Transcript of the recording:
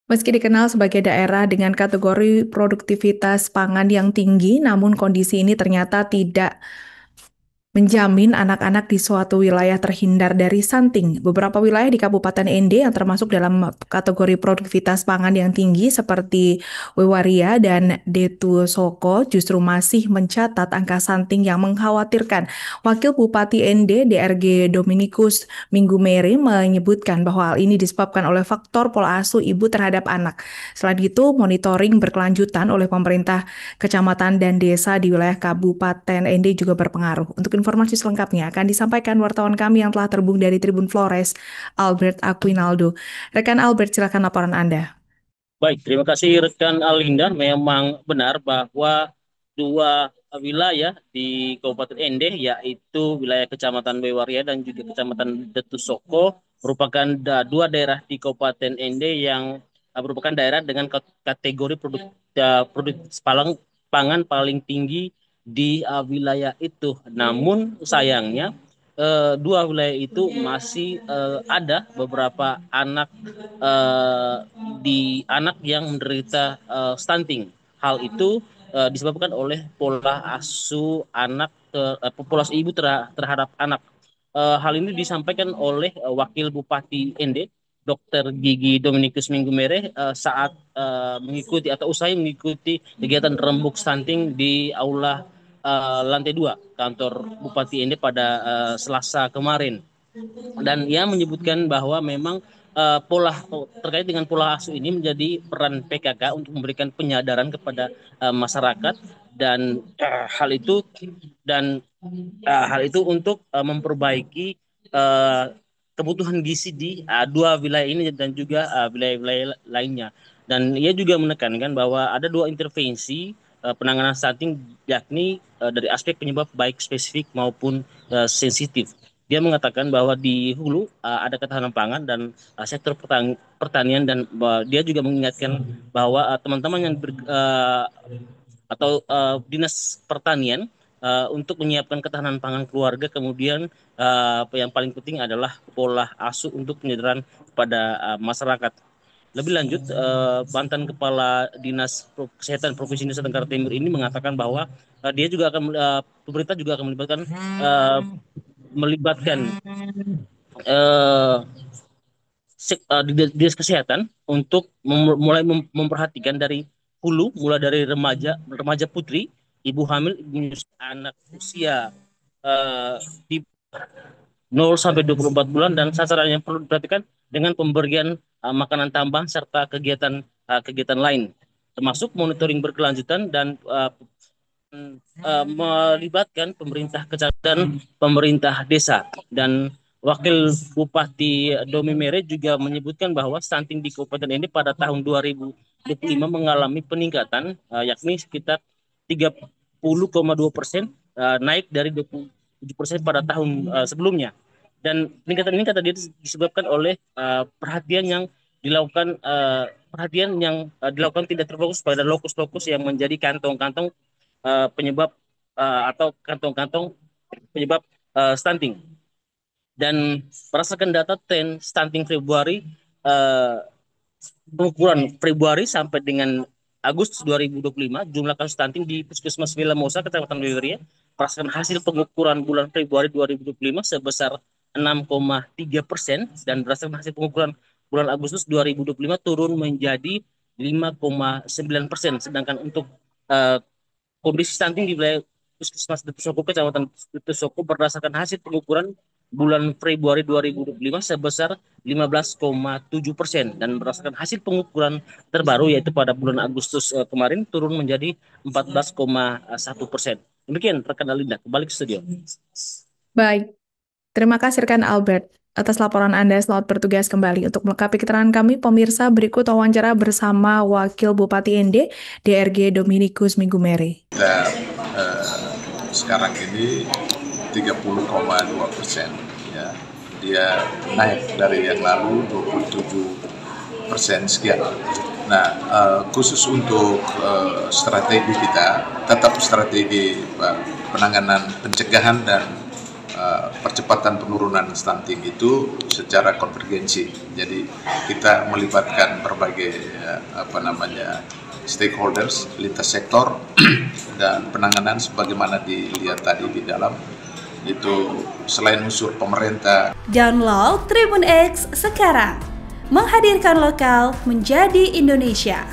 Meski dikenal sebagai daerah dengan kategori produktivitas pangan yang tinggi, namun kondisi ini ternyata tidak menjamin anak-anak di suatu wilayah terhindar dari stunting. Beberapa wilayah di Kabupaten Ende yang termasuk dalam kategori produktivitas pangan yang tinggi seperti Wewaria dan Detu Soko justru masih mencatat angka stunting yang mengkhawatirkan. Wakil Bupati Ende DRG Dominikus Minggu Mere menyebutkan bahwa hal ini disebabkan oleh faktor pola asuh ibu terhadap anak. Selain itu, monitoring berkelanjutan oleh pemerintah kecamatan dan desa di wilayah Kabupaten Ende juga berpengaruh. Untuk informasi selengkapnya akan disampaikan wartawan kami yang telah terhubung dari Tribun Flores, Albert Aquinaldo. Rekan Albert, silakan laporan Anda. Baik, terima kasih rekan Alinda. Memang benar bahwa dua wilayah di Kabupaten Ende, yaitu wilayah Kecamatan Bewaria dan juga Kecamatan Detusoko, merupakan dua daerah di Kabupaten Ende yang merupakan daerah dengan kategori produk pangan paling tinggi di wilayah itu. Namun sayangnya dua wilayah itu masih ada beberapa eh, anak yang menderita stunting. Hal itu disebabkan oleh pola asuh populasi ibu terhadap anak. Hal ini disampaikan oleh Wakil Bupati Ende, Dr. Gigi Dominikus Minggu Mere, saat mengikuti atau usai mengikuti kegiatan rembuk stunting di aula lantai 2 kantor Bupati Ende pada Selasa kemarin. Dan ia menyebutkan bahwa memang terkait dengan pola asuh ini menjadi peran PKK untuk memberikan penyadaran kepada masyarakat dan hal itu untuk memperbaiki uh, kebutuhan gizi di dua wilayah ini dan juga wilayah-wilayah lainnya. Dan ia juga menekankan bahwa ada dua intervensi penanganan stunting, yakni dari aspek penyebab baik spesifik maupun sensitif. Dia mengatakan bahwa di hulu ada ketahanan pangan dan sektor pertanian, dan dia juga mengingatkan bahwa teman-teman yang atau dinas pertanian untuk menyiapkan ketahanan pangan keluarga. Kemudian yang paling penting adalah pola asuh untuk penyederhan kepada masyarakat. Lebih lanjut, mantan Kepala Dinas Kesehatan Provinsi Nusa Tenggara Timur ini mengatakan bahwa pemerintah juga akan melibatkan uh, dinas kesehatan untuk mulai memperhatikan dari hulu, mulai dari remaja putri, ibu hamil, ibu menyusui anak usia di 0 sampai 24 bulan, dan sasaran yang perlu diperhatikan dengan pemberian makanan tambahan serta kegiatan lain, termasuk monitoring berkelanjutan dan melibatkan pemerintah kecamatan, pemerintah desa. Dan Wakil Bupati Domi Mere juga menyebutkan bahwa stunting di Kabupaten ini pada tahun 2025 mengalami peningkatan, yakni sekitar 30,2%, naik dari 27% pada tahun sebelumnya. Dan peningkatan ini kata dia disebabkan oleh dilakukan tidak terfokus pada lokus-lokus yang menjadi kantong-kantong penyebab atau kantong-kantong penyebab stunting. Dan berdasarkan data tren stunting Februari, uh, pengukuran Februari sampai dengan Agustus 2025, jumlah kasus stunting di Puskesmas Vilamosa, Kecamatan Wiwiria, berdasarkan hasil pengukuran bulan Februari 2025 sebesar 6,3%, dan berdasarkan hasil pengukuran bulan Agustus 2025 turun menjadi 5,9%. Sedangkan untuk uh, kondisi stunting di wilayah Puskesmas Detusoko, Kecamatan Detusoko, berdasarkan hasil pengukuran bulan Februari 2025 sebesar 15,7%, dan berdasarkan hasil pengukuran terbaru yaitu pada bulan Agustus kemarin turun menjadi 14,1%. Demikian rekan Alinda, kembali ke studio. Baik, terima kasih rekan Albert atas laporan Anda. Selamat bertugas kembali. Untuk melengkapi keterangan kami, pemirsa, berikut wawancara bersama Wakil Bupati Ende, DRG Dominikus Minggu Mere. Dan sekarang ini 30,2%, ya. Dia naik dari yang lalu 27% sekian. Nah, khusus untuk strategi kita, tetap strategi penanganan pencegahan dan percepatan penurunan stunting itu secara konvergensi. Jadi kita melibatkan berbagai stakeholders, lintas sektor dan penanganan sebagaimana dilihat tadi di dalam itu selain unsur pemerintah. Download Tribun X sekarang, menghadirkan lokal menjadi Indonesia.